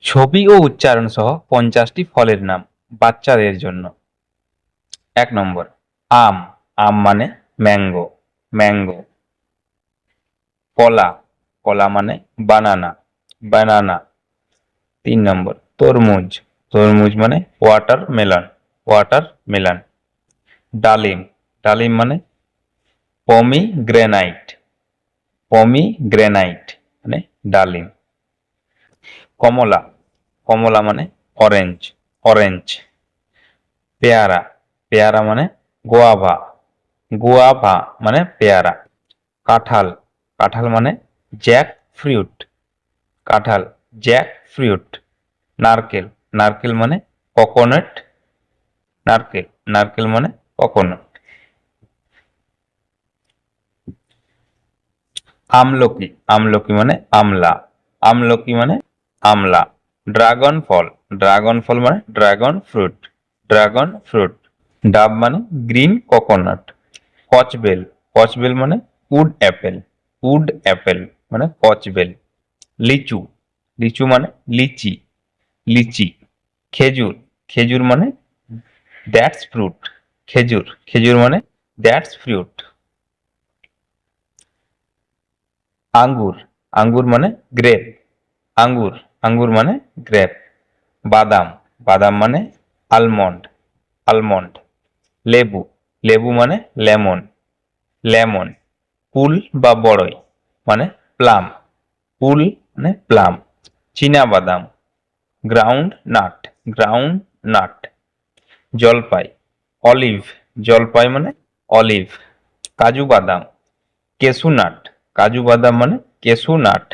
ছবি ও উচ্চারণ সহ 50টি ফলের নাম বাচ্চাদের জন্য। 1 নম্বর আম, আম মানে ম্যাঙ্গো, ম্যাঙ্গো। কলা, কলা মানে বানানা, বানানা। 3 নম্বর তরমুজ, তরমুজ মানে ওয়াটারমেলন, ওয়াটারমেলন। ডালিম, ডালিম মানে পমিগ্রেনাইট, পমিগ্রেনাইট মানে ডালিম। কমলা, কমলা মানে অরেঞ্জ, অরেঞ্জ। পেয়ারা, পেয়ারা মানে গোয়াভা, গোয়াভা মানে পেয়ারা। কাঁঠাল, কাঁঠাল মানে জ্যাক ফ্রুট, কাঁঠাল, জ্যাক ফ্রুট। নারকেল, নারকেল মানে কোকোনাট, নারকেল, নারকেল মানে কোকোনাট। আমলকি, আমলকি মানে আমলা, আমলকি মানে আমলা। ড্রাগন ফল, ড্রাগন ফল মানে ড্রাগন ফ্রুট, ড্রাগন ফ্রুট। ডাব মানে গ্রিন কোকোনাট। কচবেল, কচবেল মানে উড অ্যাপেল, উড অ্যাপেল মানে কচবেল। লিচু, লিচু মানে লিচি, লিচি। খেজুর, খেজুর মানে দ্যাটস ফ্রুট, খেজুর, খেজুর মানে দ্যাটস ফ্রুট। আঙ্গুর, আঙ্গুর মানে গ্রেপ, আঙ্গুর, আঙ্গুর মানে গ্রেপ। বাদাম, বাদাম মানে আলমন্ড, আলমন্ড। লেবু, লেবু মানে লেমন, লেমন। কুল বা বড়ই মানে প্লাম, কুল মানে প্লাম। চীনা বাদাম, গ্রাউন্ড নাট, গ্রাউন্ড নাট। জলপাই, অলিভ, জলপাই মানে অলিভ। কাজু বাদাম, কেশু নাট, কাজু বাদাম মানে কেশু নাট।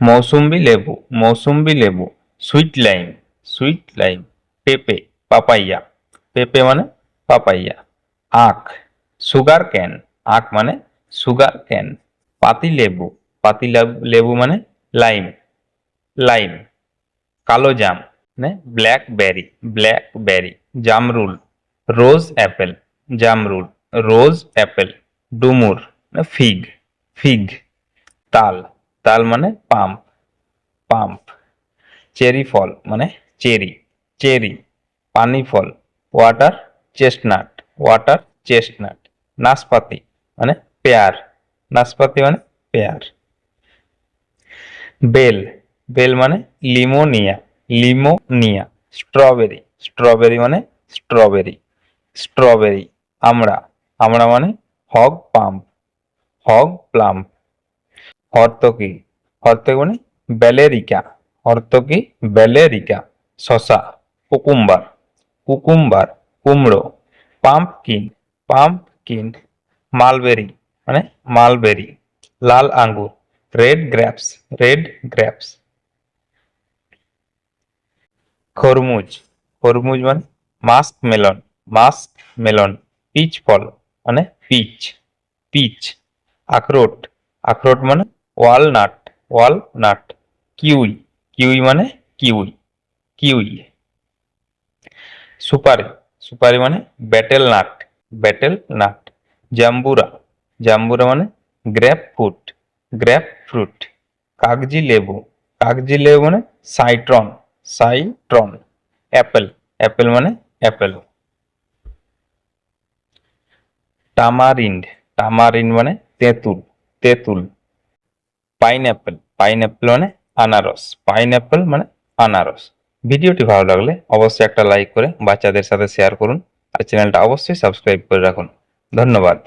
মৌসুম্বি লেবু, মৌসুম্বি লেবু। Sweet lime, sweet lime. পেঁপে, পাপাইয়া, পেঁপে মানে পাপাইয়া। আখ, সুগার ক্যান, আখ মানে সুগার ক্যান। পাতি লেবু, পাতি লেবু মানে লাইম, লাইম। কালো জাম মানে ব্ল্যাকবেরি, ব্ল্যাকবেরি। জামরুল, রোজ অ্যাপেল, জামরুল, রোজ অ্যাপেল। ডুমুর মানে ফিগ, ফিগ। তাল, তাল মানে পাম্প, পাম্প। চেরি ফল মানে চেরি, চেরি। পানি ফল ওয়াটার চেস্টনাট, ওয়াটার চেস্টনাট। নাশপাতি মানে পেয়ার, নাশপাতি মানে পেয়ার। বেল, বেল মানে লিমোনিয়া, লিমোনিয়া। স্ট্রবেরি, স্ট্রবেরি মানে স্ট্রবেরি, স্ট্রবেরি। আমড়া, আমড়া মানে হগ পাম্প, হগ প্লাম। হর্তকি, হর্তকি মানে ব্যালেরিকা, হর্তকি ব্যালেরিকা। শশা, কুকুম্বার, কুকুম্বার, কুমড়ো। Pumpkin, pumpkin. মালবেরি মানে মালবেরি। লাল আঙ্গুর, রেড গ্রেপস, রেড গ্রেপস। খরমুজ, খরমুজ মানে musk melon, musk melon. Peach ফল মানে পিচ, পিচ। আখরোট, আখরোট মানে ওয়ালনাট, ওয়ালনাট। কিউই, কিউই মানে কিউই, কিউই। সুপারি, সুপারি মানে ব্যাটেল নাট, ব্যাটেল নাট। জাম্বুরা, জাম্বুরা মানে গ্রেপ ফ্রুট, গ্রেপ ফ্রুট। কাগজি লেবু, কাগজি লেবু মানে সাইট্রন, সাইট্রন। অ্যাপেল, অ্যাপেল মানে অ্যাপেল। টামারিন্ড, টামারিন্ড মানে তেঁতুল, তেঁতুল। পাইনঅ্যাপেল, পাইনঅ্যাপেল মানে আনারস, পাইনঅ্যাপেল মানে আনারস। ভিডিওটি ভালো লাগলে অবশ্যই একটা লাইক করে বাচ্চাদের সাথে শেয়ার করুন আর চ্যানেলটা অবশ্যই সাবস্ক্রাইব করে রাখুন। ধন্যবাদ।